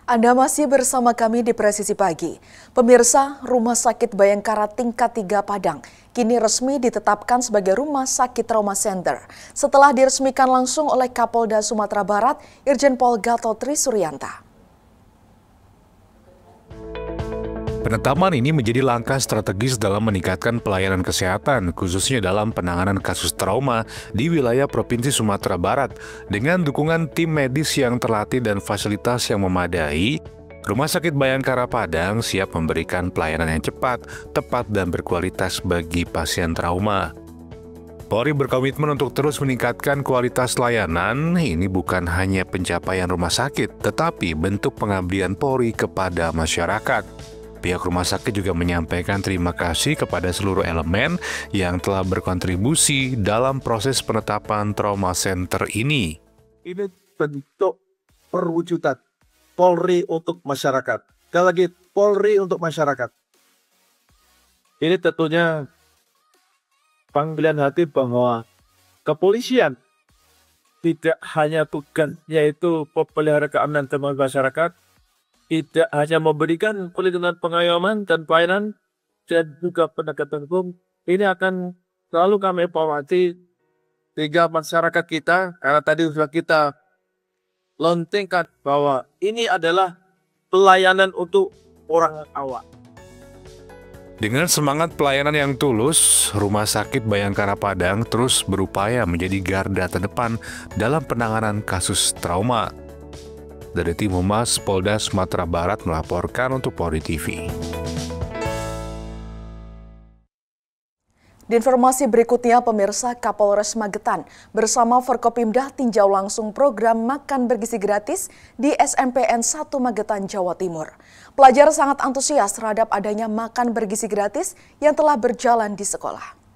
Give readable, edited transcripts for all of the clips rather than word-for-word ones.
Anda masih bersama kami di Presisi Pagi. Pemirsa, Rumah Sakit Bayangkara tingkat 3 Padang kini resmi ditetapkan sebagai Rumah Sakit Trauma Center setelah diresmikan langsung oleh Kapolda Sumatera Barat, Irjen Pol Gatot Trisuryanta. Penetapan ini menjadi langkah strategis dalam meningkatkan pelayanan kesehatan, khususnya dalam penanganan kasus trauma di wilayah Provinsi Sumatera Barat. Dengan dukungan tim medis yang terlatih dan fasilitas yang memadai, Rumah Sakit Bayangkara Padang siap memberikan pelayanan yang cepat, tepat, dan berkualitas bagi pasien trauma. Polri berkomitmen untuk terus meningkatkan kualitas layanan. Ini bukan hanya pencapaian rumah sakit, tetapi bentuk pengabdian Polri kepada masyarakat. Pihak rumah sakit juga menyampaikan terima kasih kepada seluruh elemen yang telah berkontribusi dalam proses penetapan trauma center ini. Ini bentuk perwujudan Polri untuk masyarakat. Sekali lagi, Polri untuk masyarakat. Ini tentunya panggilan hati bahwa kepolisian tidak hanya tugasnya itu memelihara keamanan dan masyarakat, tidak hanya memberikan perlindungan, pengayoman, dan pelayanan, dan juga penegakan hukum. Ini akan selalu kami evaluasi sehingga masyarakat kita, karena tadi sudah kita lontingkan bahwa ini adalah pelayanan untuk orang awam. Dengan semangat pelayanan yang tulus, Rumah Sakit Bayangkara Padang terus berupaya menjadi garda terdepan dalam penanganan kasus trauma. Dari tim Humas Polda Sumatera Barat melaporkan untuk Polri TV. Di informasi berikutnya, pemirsa, Kapolres Magetan bersama Forkopimda tinjau langsung program makan bergizi gratis di SMPN 1 Magetan, Jawa Timur. Pelajar sangat antusias terhadap adanya makan bergizi gratis yang telah berjalan di sekolah.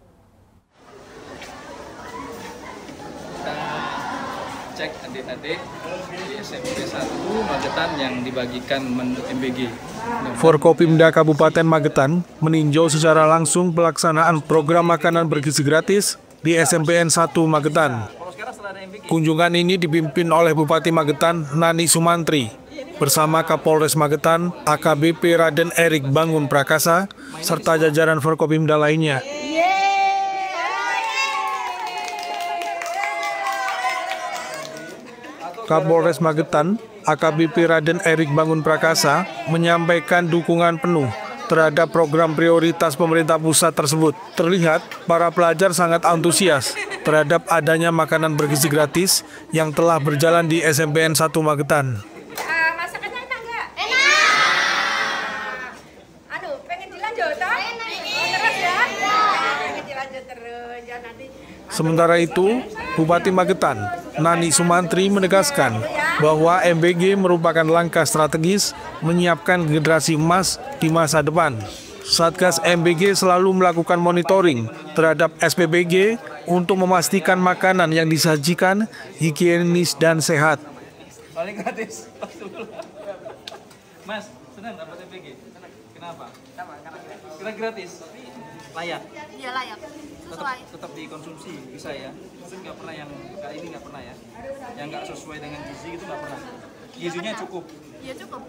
Cek adik-adik di SMP 1 Magetan yang dibagikan menurut MBG. Forkopimda Kabupaten Magetan meninjau secara langsung pelaksanaan program makanan bergizi gratis di SMPN 1 Magetan. Kunjungan ini dipimpin oleh Bupati Magetan Nani Sumantri bersama Kapolres Magetan AKBP Raden Erik Bangun Prakasa serta jajaran Forkopimda lainnya. Kapolres Magetan, AKBP Raden Erik Bangun Prakasa, menyampaikan dukungan penuh terhadap program prioritas pemerintah pusat tersebut. Terlihat para pelajar sangat antusias terhadap adanya makanan bergizi gratis yang telah berjalan di SMPN 1 Magetan. Masakannya enak nggak? Enak! Pengen dilanjut, toh? Terus ya? Pengen dilanjut terus, ya nanti. Sementara itu, Bupati Magetan, Nani Sumantri menegaskan bahwa MBG merupakan langkah strategis menyiapkan generasi emas di masa depan. Satgas MBG selalu melakukan monitoring terhadap SPBG untuk memastikan makanan yang disajikan higienis dan sehat. Paling gratis. Mas, senang dapat MBG? Kenapa? Karena gratis. Layak? Iya layak. Tetap dikonsumsi bisa ya. Maksudnya nggak pernah yang kayak ini, nggak pernah ya. Yang nggak sesuai dengan gizi itu nggak pernah. Gizinya cukup. Iya cukup.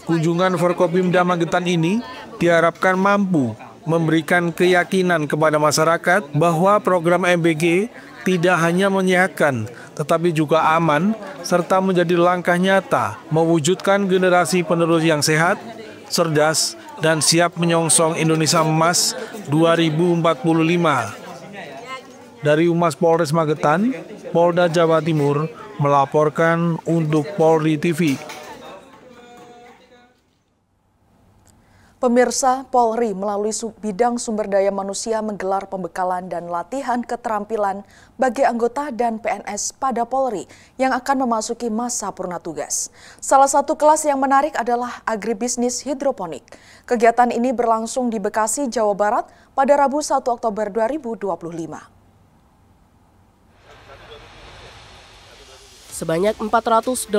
Kunjungan Forkopimda Magetan ini diharapkan mampu memberikan keyakinan kepada masyarakat bahwa program MBG tidak hanya menyehatkan, tetapi juga aman, serta menjadi langkah nyata mewujudkan generasi penerus yang sehat, cerdas, dan siap menyongsong Indonesia Emas 2045. Dari Humas Polres Magetan, Polda Jawa Timur melaporkan untuk Polri TV. Pemirsa, Polri melalui bidang sumber daya manusia menggelar pembekalan dan latihan keterampilan bagi anggota dan PNS pada Polri yang akan memasuki masa purna tugas. Salah satu kelas yang menarik adalah agribisnis hidroponik. Kegiatan ini berlangsung di Bekasi, Jawa Barat pada Rabu 1 Oktober 2025. Sebanyak 489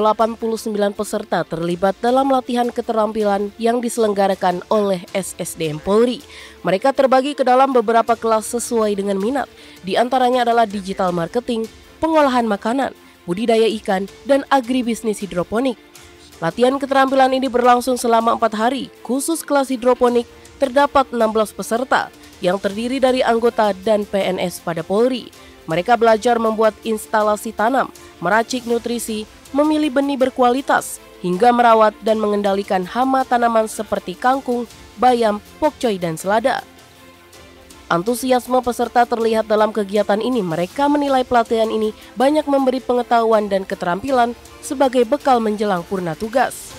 peserta terlibat dalam latihan keterampilan yang diselenggarakan oleh SSDM Polri. Mereka terbagi ke dalam beberapa kelas sesuai dengan minat. Di antaranya adalah digital marketing, pengolahan makanan, budidaya ikan, dan agribisnis hidroponik. Latihan keterampilan ini berlangsung selama 4 hari. Khusus kelas hidroponik terdapat 16 peserta yang terdiri dari anggota dan PNS pada Polri. Mereka belajar membuat instalasi tanam, meracik nutrisi, memilih benih berkualitas, hingga merawat dan mengendalikan hama tanaman seperti kangkung, bayam, pokcoy, dan selada. Antusiasme peserta terlihat dalam kegiatan ini. Mereka menilai pelatihan ini banyak memberi pengetahuan dan keterampilan sebagai bekal menjelang purna tugas.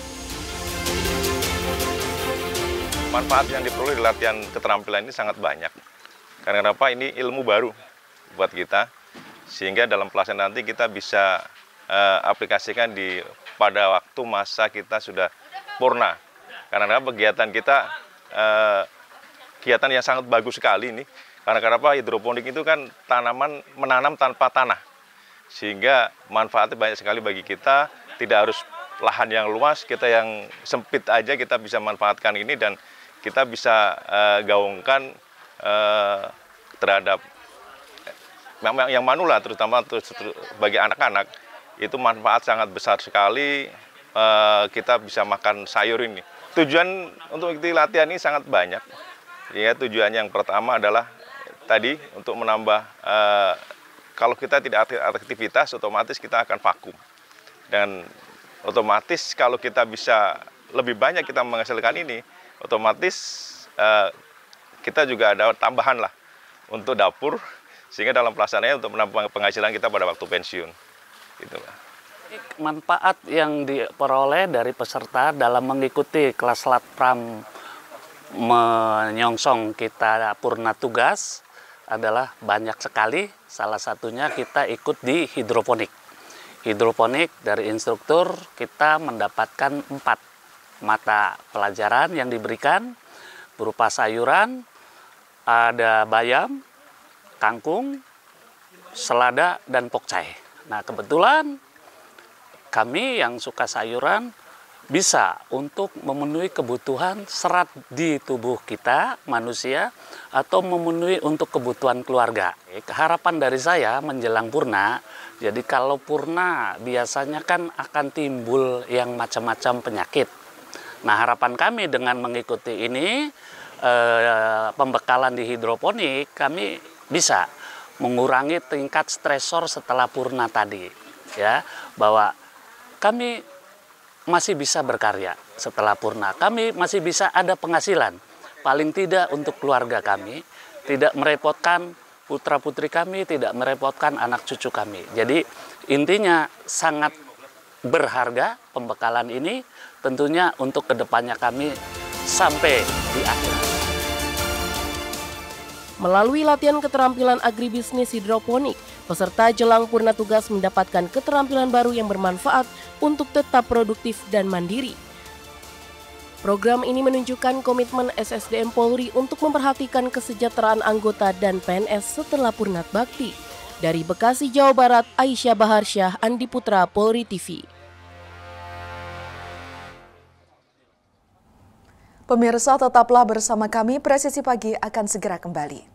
Manfaat yang diperoleh di latihan keterampilan ini sangat banyak. Karena kenapa? Ini ilmu baru buat kita, sehingga dalam pelaksanaan nanti kita bisa aplikasikan pada waktu masa kita sudah purna. Karena kegiatan kita kegiatan yang sangat bagus sekali ini. Karena kenapa? Hidroponik itu kan tanaman menanam tanpa tanah, sehingga manfaatnya banyak sekali bagi kita. Tidak harus lahan yang luas, kita yang sempit aja kita bisa manfaatkan ini, dan kita bisa gaungkan terhadap yang manula, terutama bagi anak-anak, itu manfaat sangat besar sekali. Kita bisa makan sayur ini. Tujuan untuk mengikuti latihan ini sangat banyak. Ya, tujuan yang pertama adalah tadi untuk menambah, kalau kita tidak aktivitas, otomatis kita akan vakum. Dan otomatis kalau kita bisa lebih banyak kita menghasilkan ini, otomatis kita juga ada tambahan lah untuk dapur, sehingga dalam pelaksanaannya untuk menambah penghasilan kita pada waktu pensiun. Gitu. Manfaat yang diperoleh dari peserta dalam mengikuti kelas Latpram menyongsong kita purna tugas adalah banyak sekali. Salah satunya kita ikut di hidroponik. Hidroponik dari instruktur kita mendapatkan 4 mata pelajaran yang diberikan berupa sayuran, ada bayam, kangkung, selada, dan pokcai. Nah, kebetulan kami yang suka sayuran bisa untuk memenuhi kebutuhan serat di tubuh kita, manusia, atau memenuhi untuk kebutuhan keluarga. Harapan dari saya menjelang purna, jadi kalau purna biasanya kan akan timbul yang macam-macam penyakit. Nah, harapan kami dengan mengikuti ini, pembekalan di hidroponik, kami bisa mengurangi tingkat stresor setelah purna tadi, ya, bahwa kami masih bisa berkarya setelah purna, kami masih bisa ada penghasilan, paling tidak untuk keluarga kami, tidak merepotkan putra-putri kami, tidak merepotkan anak cucu kami. Jadi intinya sangat berharga pembekalan ini, tentunya untuk kedepannya kami sampai di akhir. Melalui latihan keterampilan agribisnis hidroponik, peserta jelang purna tugas mendapatkan keterampilan baru yang bermanfaat untuk tetap produktif dan mandiri. Program ini menunjukkan komitmen SSDM Polri untuk memperhatikan kesejahteraan anggota dan PNS setelah purna bakti. Dari Bekasi, Jawa Barat, Aisyah Baharsyah, Andi Putra, Polri TV. Pemirsa, tetaplah bersama kami, Presisi Pagi akan segera kembali.